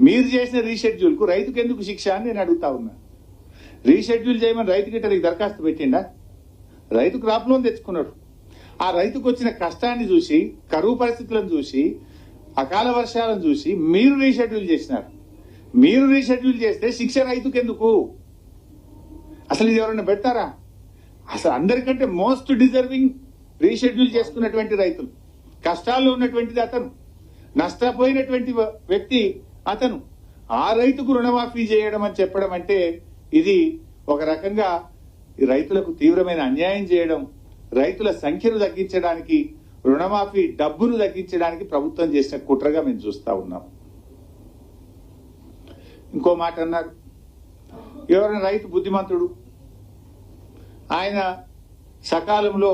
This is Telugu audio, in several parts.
మీరు చేసిన రీషెడ్యూల్ కు రైతుకు ఎందుకు శిక్ష అని నేను అడుగుతా ఉన్నా. రీషెడ్యూల్ చేయమని రైతు గిట్ట నీకు దరఖాస్తు పెట్టిండా? రైతు క్రాప్ లోన్ తెచ్చుకున్నాడు. ఆ రైతుకు వచ్చిన కష్టాన్ని చూసి, కరువు పరిస్థితులను చూసి, అకాల వర్షాలను చూసి మీరు రీషెడ్యూల్ చేసినారు. మీరు రీషెడ్యూల్ చేస్తే శిక్ష రైతుకు ఎందుకు? అసలు ఇది ఎవరైనా పెడతారా? అసలు అందరికంటే మోస్ట్ డిజర్వింగ్ రీషెడ్యూల్ చేసుకున్నటువంటి రైతులు, కష్టాల్లో ఉన్నటువంటిది అతను, నష్టపోయినటువంటి వ్యక్తి అతను. ఆ రైతుకు రుణమాఫీ చేయడం అని చెప్పడం అంటే ఇది ఒక రకంగా రైతులకు తీవ్రమైన అన్యాయం చేయడం, రైతుల సంఖ్యను తగ్గించడానికి, రుణమాఫీ డబ్బును తగ్గించడానికి ప్రభుత్వం చేసిన కుట్రగా మేము చూస్తా ఉన్నాం. ఇంకో మాట అన్నారు, ఎవరైనా రైతు బుద్ధిమంతుడు, ఆయన సకాలంలో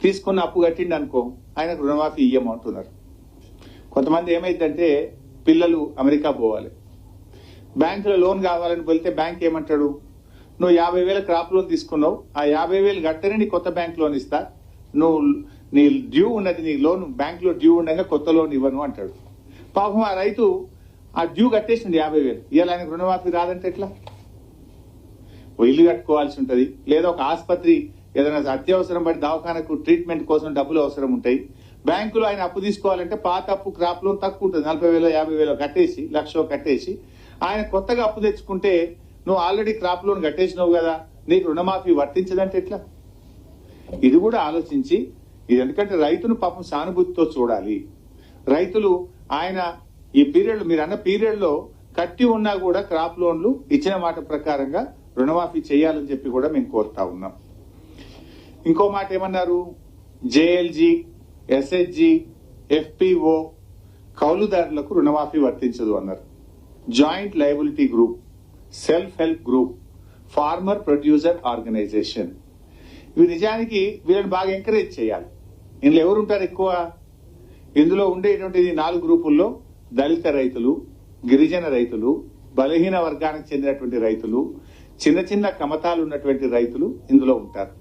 తీసుకున్న అప్పు కట్టిండి అనుకో, ఆయనకు రుణమాఫీ ఇయ్యమంటున్నారు. కొంతమంది ఏమైందంటే పిల్లలు అమెరికా పోవాలి, బ్యాంకులో లోన్ కావాలని వెళ్తే బ్యాంక్ ఏమంటాడు, నువ్వు 50,000 క్రాప్ లోన్ తీసుకున్నావు, ఆ 50,000 కట్టనే నీ కొత్త బ్యాంక్ లోన్ ఇస్తా, నువ్వు నీ డ్యూ ఉన్నది, నీ లోన్ బ్యాంక్ లో డ్యూ ఉండగా కొత్త లోన్ ఇవ్వను అంటాడు. పాపం ఆ రైతు ఆ డ్యూ కట్టేసింది 50,000, ఇవాళ ఆయనకు రుణమాఫీ రాదంటే ఎట్లా? ఇల్లు కట్టుకోవాల్సి ఉంటది, లేదా ఒక ఆసుపత్రి ఏదైనా అత్యవసరం పడి దవాఖానకు ట్రీట్మెంట్ కోసం డబ్బులు అవసరం ఉంటాయి. బ్యాంకులో ఆయన అప్పు తీసుకోవాలంటే పాత అప్పు క్రాప్ లోన్ తక్కువ ఉంటుంది, 40,000 50,000 కట్టేసి, 1,00,000 కట్టేసి ఆయన కొత్తగా అప్పు తెచ్చుకుంటే నువ్వు ఆల్రెడీ క్రాప్ లోన్ కట్టేసినావు కదా, నీకు రుణమాఫీ వర్తించదంటే ఎట్లా? ఇది కూడా ఆలోచించి, ఇది ఎందుకంటే రైతును పాపం సానుభూతితో చూడాలి. రైతులు ఆయన ఈ పీరియడ్, మీరు అన్న పీరియడ్ లో కట్టి ఉన్నా కూడా క్రాప్ లోన్లు ఇచ్చిన మాట ప్రకారంగా రుణమాఫీ చేయాలని చెప్పి కూడా మేము కోరుతా ఉన్నాం. ఇంకో మాట ఏమన్నారు, జేఎల్జీ, ఎస్హెచ్జి, ఎఫ్పిఓ కౌలుదారులకు రుణమాఫీ వర్తించదు అన్నారు. Joint liability group, self help group, farmer producer organisation, ఇవి నిజానికి వీళ్ళని బాగా ఎంకరేజ్ చేయాలి. ఇందులో ఎవరుంటారు ఎక్కువ? ఇందులో ఉండేటువంటి 4 గ్రూపుల్లో దళిత రైతులు, గిరిజన రైతులు, బలహీన వర్గానికి చెందినటువంటి రైతులు, చిన్న చిన్న కమతాలు ఉన్నటువంటి రైతులు ఇందులో ఉంటారు.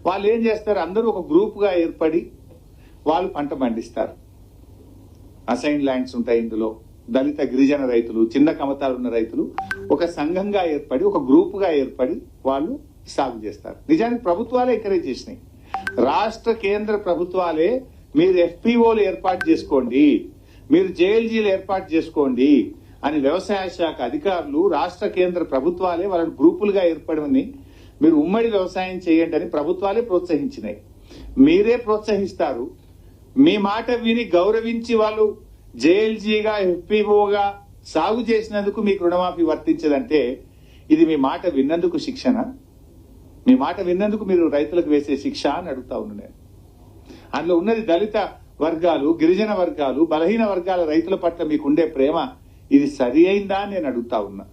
వాళ్ళు ఏం చేస్తారు, అందరూ ఒక గ్రూప్ గా ఏర్పడి వాళ్ళు పంట పండిస్తారు. అసైన్ ల్యాండ్స్ ఉంటాయి ఇందులో. దళిత గిరిజన రైతులు, చిన్న కమతాలు ఉన్న రైతులు ఒక సంఘంగా ఏర్పడి, ఒక గ్రూప్ గా ఏర్పడి వాళ్ళు సాగు చేస్తారు. నిజానికి ప్రభుత్వాలే ఎంకరేజ్ చేసినాయి. రాష్ట్ర కేంద్ర ప్రభుత్వాలే మీరు ఎఫ్పిఓలు ఏర్పాటు చేసుకోండి, మీరు జేఎల్జీలు ఏర్పాటు చేసుకోండి అని వ్యవసాయ శాఖ అధికారులు, రాష్ట్ర కేంద్ర ప్రభుత్వాలే వాళ్ళని గ్రూపులుగా ఏర్పడమని, మీరు ఉమ్మడి వ్యవసాయం చేయండి అని ప్రభుత్వాలే ప్రోత్సహించినాయి. మీరే ప్రోత్సహిస్తారు. మీ మాట విని గౌరవించి వాళ్ళు జేఎల్జీగా, ఎఫ్పిఓగా సాగు చేసినందుకు మీకు రుణమాఫీ వర్తించదంటే ఇది మీ మాట విన్నందుకు శిక్షణ? మీ మాట విన్నందుకు మీరు రైతులకు వేసే శిక్ష అని అడుగుతా ఉన్నాను నేను. అందులో ఉన్నది దళిత వర్గాలు, గిరిజన వర్గాలు, బలహీన వర్గాల రైతుల పట్ల మీకుండే ప్రేమ, ఇది సరి అయిందా అని నేను అడుగుతా ఉన్నా.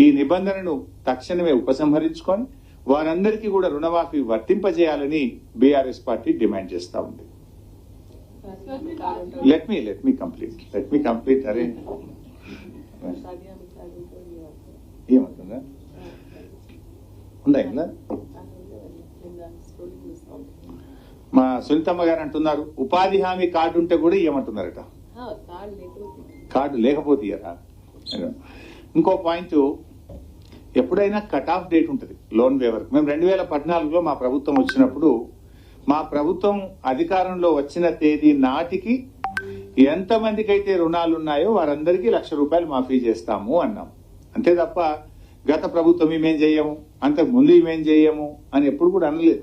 ఈ నిబంధనను తక్షణమే ఉపసంహరించుకొని వారందరికీ కూడా రుణమాఫీ వర్తింపజేయాలని బీఆర్ఎస్ పార్టీ డిమాండ్ చేస్తా ఉంది. Let me complete. అరే ఏమవుతుందా ఉందా? మా సునీతమ్మ గారు అంటున్నారు ఉపాధి హామీ కార్డు ఉంటే కూడా ఇవ్వమంటున్నారట. కార్డు లేకపోతే ఇయ్యరా? ఇంకో పాయింట్, ఎప్పుడైనా కట్ ఆఫ్ డేట్ ఉంటుంది లోన్ వేవర్. మేము 2014లో మా ప్రభుత్వం వచ్చినప్పుడు, మా ప్రభుత్వం అధికారంలో వచ్చిన తేదీ నాటికి ఎంతమందికి అయితే రుణాలు ఉన్నాయో వారందరికీ ₹1,00,000 మాఫీ చేస్తాము అన్నాం. అంతే తప్ప గత ప్రభుత్వం ఇమేం చేయము, అంతకు ముందు ఇమేం చేయము అని ఎప్పుడు కూడా అనలేదు.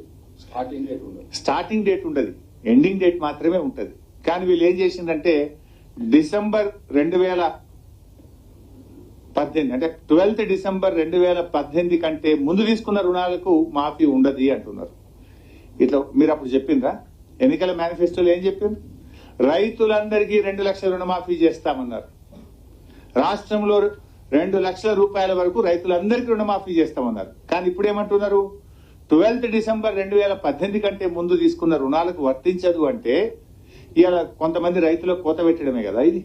స్టార్టింగ్ డేట్ ఉండదు, ఎండింగ్ డేట్ మాత్రమే ఉంటది. కానీ వీళ్ళు ఏం చేసిందంటే డిసెంబర్ 2018 అంటే 12th డిసెంబర్ 2018 కంటే ముందు తీసుకున్న రుణాలకు మాఫీ ఉండదు అంటున్నారు. ఇట్లా మీరు అప్పుడు చెప్పిండ్రా? ఎన్నికల మేనిఫెస్టోలో ఏం చెప్పిండ్రు? రైతులందరికీ 2 లక్షల రుణమాఫీ చేస్తామన్నారు. రాష్ట్రంలో 2 లక్షల రూపాయల వరకు రైతులందరికీ రుణమాఫీ చేస్తామన్నారు. కానీ ఇప్పుడు ఏమంటున్నారు? 12th డిసెంబర్ 2018 కంటే ముందు తీసుకున్న రుణాలకు వర్తించదు అంటే ఇవాళ కొంతమంది రైతులకు కోత పెట్టడమే కదా ఇది.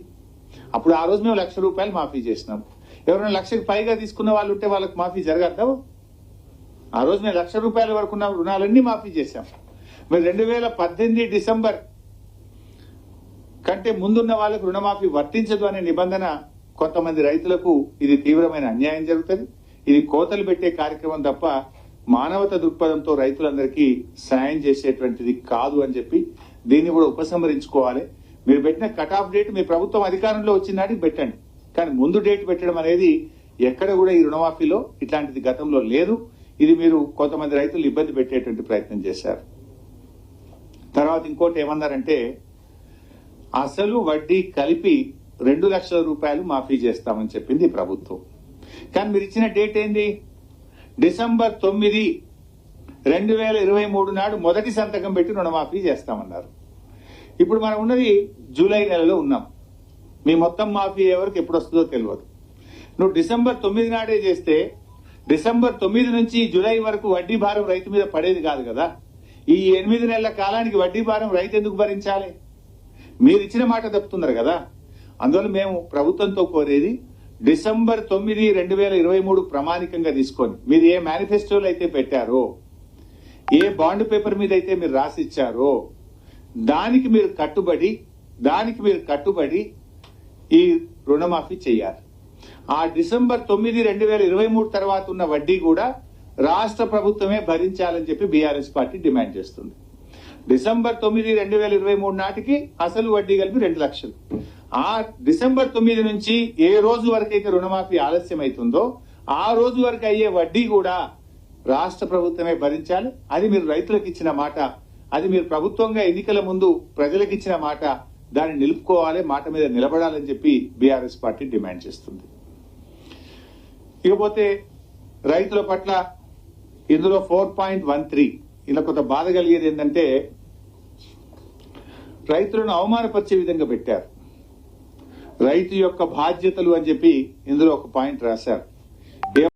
అప్పుడు ఆ రోజు మేము ₹1,00,000 మాఫీ చేసినాం. ఎవరైనా 1,00,000కి పైగా తీసుకున్న వాళ్ళు ఉంటే వాళ్ళకి మాఫీ జరగద్దా? ఆ రోజు మేము ₹1,00,000 వరకు ఉన్న రుణాలన్నీ మాఫీ చేశాం. మీరు 2018 డిసెంబర్ కంటే ముందున్న వాళ్ళకు రుణమాఫీ వర్తించదు అనే నిబంధన కొంతమంది రైతులకు ఇది తీవ్రమైన అన్యాయం జరుగుతుంది. ఇది కోతలు పెట్టే కార్యక్రమం తప్ప మానవత దృక్పథంతో రైతులందరికీ సాయం చేసేటువంటిది కాదు అని చెప్పి దీన్ని కూడా ఉపసంహరించుకోవాలి. మీరు పెట్టిన కట్ ఆఫ్ డేట్ మీ ప్రభుత్వం అధికారంలో వచ్చిన నాటికి పెట్టండి, కానీ ముందు డేట్ పెట్టడం అనేది ఎక్కడ కూడా ఈ రుణమాఫీలో ఇట్లాంటిది గతంలో లేదు. ఇది మీరు కొంతమంది రైతులు ఇబ్బంది పెట్టేటువంటి ప్రయత్నం చేశారు. తర్వాత ఇంకోటి ఏమన్నారంటే అసలు వడ్డీ కలిపి 2 లక్షల రూపాయలు మాఫీ చేస్తామని చెప్పింది ప్రభుత్వం. కానీ మీరు ఇచ్చిన డేట్ ఏంది? డిసెంబర్ 9, 2023 నాడు మొదటి సంతకం పెట్టి రుణమాఫీ చేస్తామన్నారు. ఇప్పుడు మనం ఉన్నది జూలై నెలలో ఉన్నాం. మీ మొత్తం మాఫీ ఎవరికి ఎప్పుడు వస్తుందో తెలియదు. నువ్వు డిసెంబర్ 9 నాడే చేస్తే డిసెంబర్ 9 నుంచి జూలై వరకు వడ్డీ భారం రైతు మీద పడేది కాదు కదా. ఈ 8 నెలల కాలానికి వడ్డీ భారం రైతు ఎందుకు భరించాలి? మీరు ఇచ్చిన మాట తప్పుతున్నారు కదా. అందువల్ల మేము ప్రభుత్వంతో కోరేది డిసెంబర్ 9, 2023 ప్రామాణికంగా తీసుకొని మీరు ఏ మేనిఫెస్టోలు అయితే పెట్టారో, ఏ బాండ్ పేపర్ మీద అయితే మీరు రాసి ఇచ్చారో దానికి మీరు కట్టుబడి ఈ రుణమాఫీ చేయాలి. ఆ డిసెంబర్ 9, 2023 తర్వాత ఉన్న వడ్డీ కూడా రాష్ట్ర ప్రభుత్వమే భరించాలని చెప్పి బీఆర్ఎస్ పార్టీ డిమాండ్ చేస్తుంది. డిసెంబర్ 9, 2023 నాటికి అసలు వడ్డీ కలిపి 2 లక్షలు. ఆ డిసెంబర్ 9 నుంచి ఏ రోజు వరకు అయితే రుణమాఫీ ఆలస్యం అవుతుందో ఆ రోజు వరకు అయ్యే వడ్డీ కూడా రాష్ట్ర ప్రభుత్వమే భరించాలి. అది మీరు రైతులకు ఇచ్చిన మాట, అది మీరు ప్రభుత్వంగా ఎన్నికల ముందు ప్రజలకు ఇచ్చిన మాట. దాన్ని నిలుపుకోవాలి, మాట మీద నిలబడాలని చెప్పి బీఆర్ఎస్ పార్టీ డిమాండ్ చేస్తుంది. ఇకపోతే రైతుల పట్ల ఇందులో 4.13 ఇలా కొంత బాధ కలిగేది ఏంటంటే రైతులను అవమానపరిచే విధంగా పెట్టారు. రైతు యొక్క బాధ్యతలు అని చెప్పి ఇందులో ఒక పాయింట్ రాశారు.